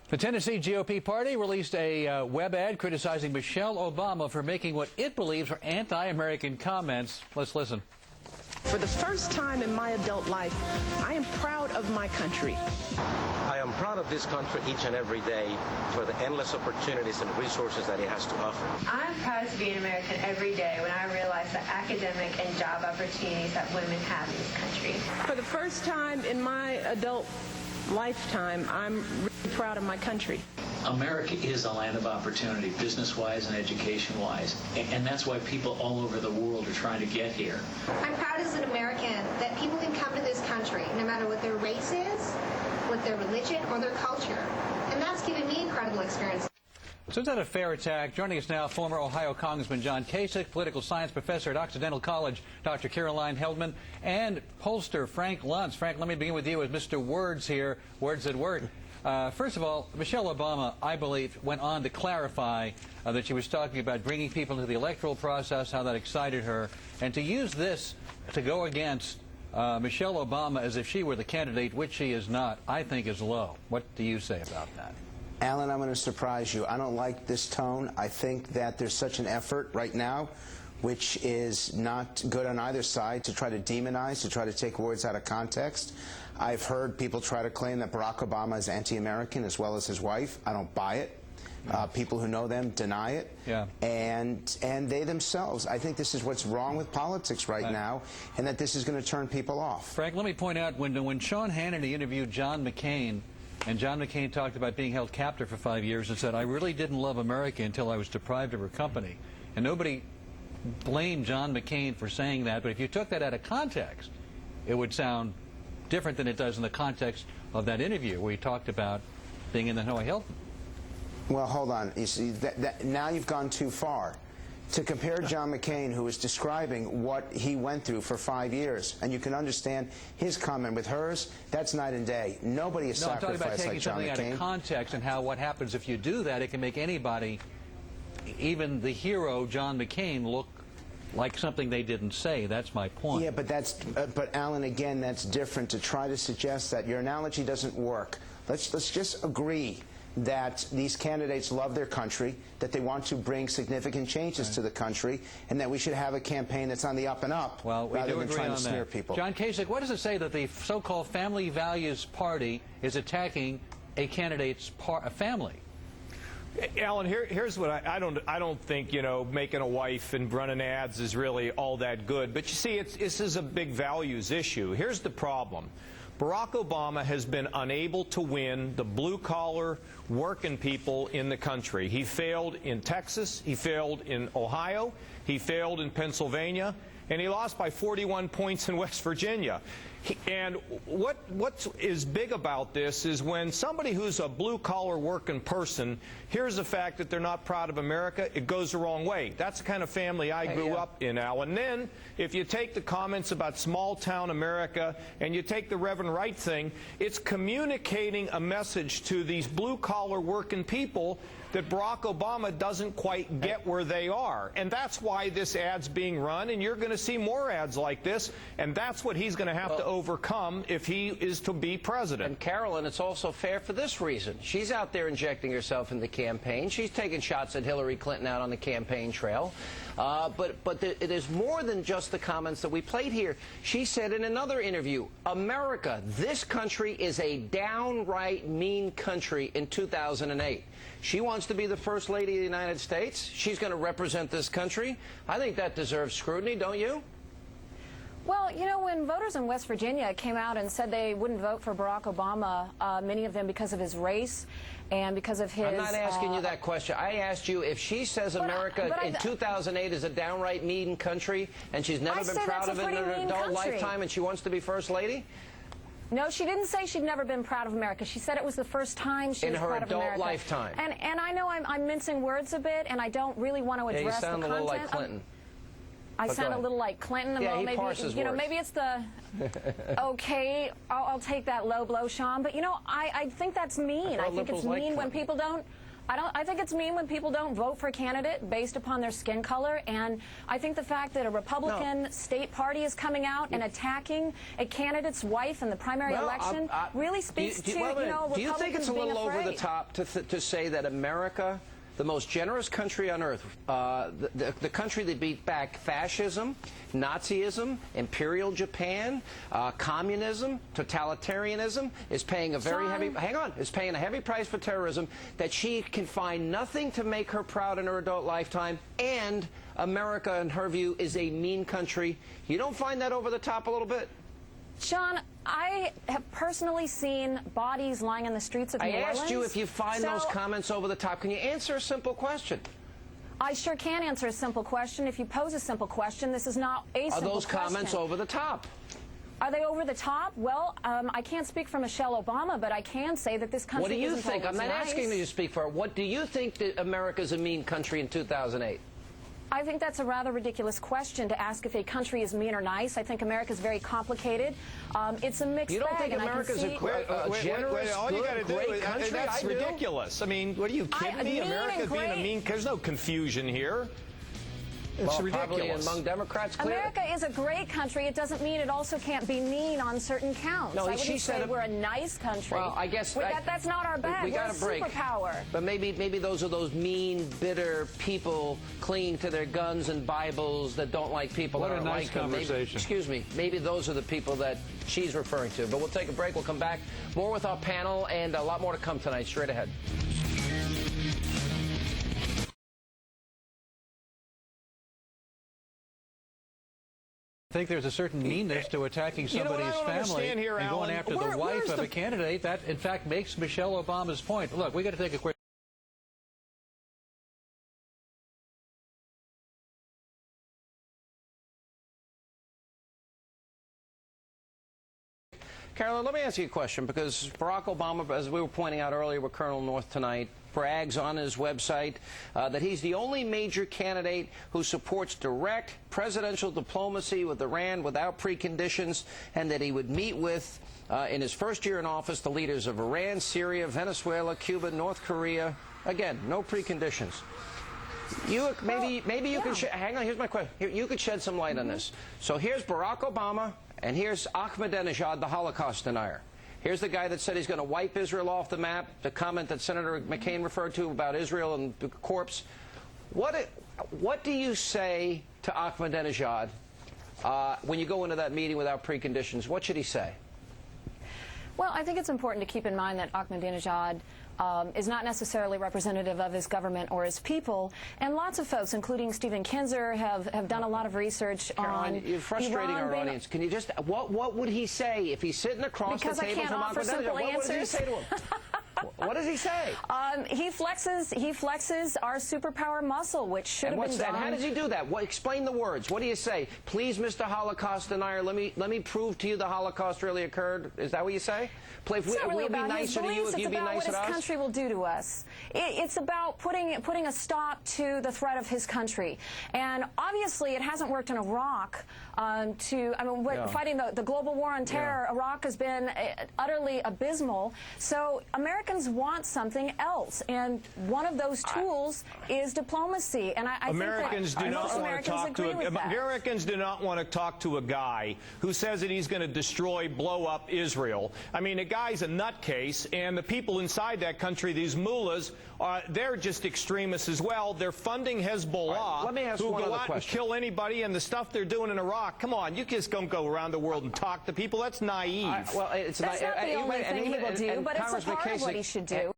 The Tennessee GOP party released a web ad criticizing Michelle Obama for making what it believes are anti-American comments. Let's listen. For the first time in my adult life, I am proud of my country. I am proud of this country each and every day for the endless opportunities and resources that it has to offer. I'm proud to be an American every day when I realize the academic and job opportunities that women have in this country. For the first time in my adult lifetime, I'm really proud of my country. America is a land of opportunity, business-wise and education-wise, and that's why people all over the world are trying to get here. I'm proud as an American that people can come to this country, no matter what their race is, what their religion, or their culture, and that's given me incredible experience. So is that a fair attack? Joining us now, former Ohio Congressman John Kasich, political science professor at Occidental College, Dr. Caroline Heldman, and pollster Frank Luntz. Frank, let me begin with you as Mr. Words here, words that word. First of all, Michelle Obama, I believe, went on to clarify that she was talking about bringing people into the electoral process, how that excited her, and to use this to go against Michelle Obama as if she were the candidate, which she is not, I think is low. What do you say about that? Alan, I'm going to surprise you. I don't like this tone. I think that there's such an effort right now, which is not good on either side, to try to demonize, to try to take words out of context. I've heard people try to claim that Barack Obama is anti-American as well as his wife. I don't buy it. People who know them deny it. Yeah. And they themselves, I think this is what's wrong with politics right now, and that this is going to turn people off. Frank, let me point out, when Sean Hannity interviewed John McCain, and John McCain talked about being held captive for 5 years and said, I really didn't love America until I was deprived of her company. And nobody blamed John McCain for saying that, but if you took that out of context, it would sound different than it does in the context of that interview where he talked about being in the Hanoi Hilton. Well, hold on. You see, now you've gone too far. To compare John McCain, who is describing what he went through for 5 years, and you can understand his comment with hers, that's night and day. Nobody is sacrificed like John McCain. No, I'm talking about taking something out of context and how what happens if you do that, it can make anybody, even the hero, John McCain, look like something they didn't say. That's my point. Yeah, but Alan, again, that's different to try to suggest that your analogy doesn't work. Let's just agree that these candidates love their country, that they want to bring significant changes to the country, and that we should have a campaign that's on the up and up, rather than trying to smear people. John Kasich, what does it say that the so-called Family Values Party is attacking a candidate's family? Alan, here's what I don't think, you know, making a wife and running ads is really all that good. But you see, this is a big values issue. Here's the problem. Barack Obama has been unable to win the blue-collar working people in the country. He failed in Texas, he failed in Ohio, he failed in Pennsylvania, and he lost by 41 points in West Virginia. And what is big about this is when somebody who's a blue-collar working person hears the fact that they're not proud of America, it goes the wrong way. That's the kind of family I grew up in, Al. And then, if you take the comments about small-town America and you take the Reverend Wright thing, it's communicating a message to these blue-collar working people that Barack Obama doesn't quite get where they are. And that's why this ad's being run, and you're going to see more ads like this, and that's what he's going to have to overcome if he is to be president. And Carolyn, it's also fair for this reason. She's out there injecting herself in the campaign. She's taking shots at Hillary Clinton out on the campaign trail. But it is more than just the comments that we played here. She said in another interview, America, this country is a downright mean country in 2008. She wants to be the First Lady of the United States. She's going to represent this country. I think that deserves scrutiny, don't you? Well, you know, when voters in West Virginia came out and said they wouldn't vote for Barack Obama, many of them because of his race and because of his... I'm not asking you that question. I asked you if she says America in 2008 is a downright mean country and she's never been proud of it in her adult lifetime and she wants to be First Lady? No, she didn't say she'd never been proud of America. She said it was the first time she was proud of America. In her adult lifetime. And I know I'm mincing words a bit, and I don't really want to address the content. You sound a little like Clinton. I sound a little like Clinton. Yeah, well, he maybe, parses you know, words. maybe it's the okay. I'll take that low blow, Sean. But you know, I think that's mean. I think it's mean when people don't I think it's mean when people don't vote for a candidate based upon their skin color, and I think the fact that a Republican state party is coming out and attacking a candidate's wife in the primary election really speaks to, do you think it's a little over the top to say that America, the most generous country on earth, the country that beat back fascism, Nazism, Imperial Japan, communism, totalitarianism, is paying a very heavy price for terrorism, that she can find nothing to make her proud in her adult lifetime, and America, in her view, is a mean country? You don't find that over the top a little bit? Sean, I have personally seen bodies lying in the streets of New Orleans. I asked you if you find those comments over the top. Can you answer a simple question? I sure can answer a simple question. If you pose a simple question, this is not a simple question. Are those comments over the top? Are they over the top? Well, I can't speak for Michelle Obama, but I can say that this country What do you isn't think? I'm not nice. asking you to speak for her. What do you think that America's a mean country in 2008? I think that's a rather ridiculous question to ask if a country is mean or nice. I think America is very complicated. It's a mixed bag. You don't think America's a generous, all you got to do is, country? that's ridiculous. I mean, what are you kidding me? America being a mean, there's no confusion here. It's ridiculous. Probably among Democrats, clearly. America is a great country. It doesn't mean it also can't be mean on certain counts. No, I wouldn't say we're a nice country. Well, I guess that's not our bag. We got we're a break. Superpower. But maybe those are those mean, bitter people clinging to their guns and Bibles that don't like people that aren't like them. Excuse me. Maybe those are the people that she's referring to. But we'll take a break. We'll come back. More with our panel and a lot more to come tonight. Straight ahead. I think there's a certain meanness to attacking somebody's family and going after the wife of a candidate. That, in fact, makes Michelle Obama's point. Look, we got to take a quick. Caroline, let me ask you a question, because Barack Obama, as we were pointing out earlier with Colonel North tonight, brags on his website that he's the only major candidate who supports direct presidential diplomacy with Iran without preconditions, and that he would meet with, in his first year in office, the leaders of Iran, Syria, Venezuela, Cuba, North Korea. Again, no preconditions. Maybe you can hang on. Here's my question. You could shed some light on this. So here's Barack Obama, and here's Ahmadinejad, the Holocaust denier. Here's the guy that said he's going to wipe Israel off the map. The comment that Senator McCain referred to about Israel and the corpse. What do you say to Ahmadinejad when you go into that meeting without preconditions? What should he say? Well, I think it's important to keep in mind that Ahmadinejad is not necessarily representative of his government or his people, and lots of folks, including Stephen Kinzer, have done a lot of research Caroline, on you're frustrating our audience. Can you just, what would he say if he's sitting across the table from Ahmadinejad? What does he say to him? What does he say? He flexes our superpower muscle, which should have been done. And how does he do that? Explain the words. What do you say? Please, Mr. Holocaust denier, let me prove to you the Holocaust really occurred. Is that what you say? It's not really about his beliefs. It's about what his country will do to us. It's about putting a stop to the threat of his country. And obviously, it hasn't worked in Iraq. Fighting the global war on terror, Iraq has been utterly abysmal. So Americans want something else, and one of those tools is diplomacy. And I Americans think that do not want to talk to Americans do not want to talk to a guy who says that he's going to blow up Israel. I mean, the guy's a nutcase, and the people inside that country, these mullahs, they're just extremists as well. They're funding Hezbollah, who go out and kill anybody, and the stuff they're doing in Iraq. Come on, you just don't go around the world and talk to people. That's naive. That's not the only thing he will do, but it's a part of what he should do.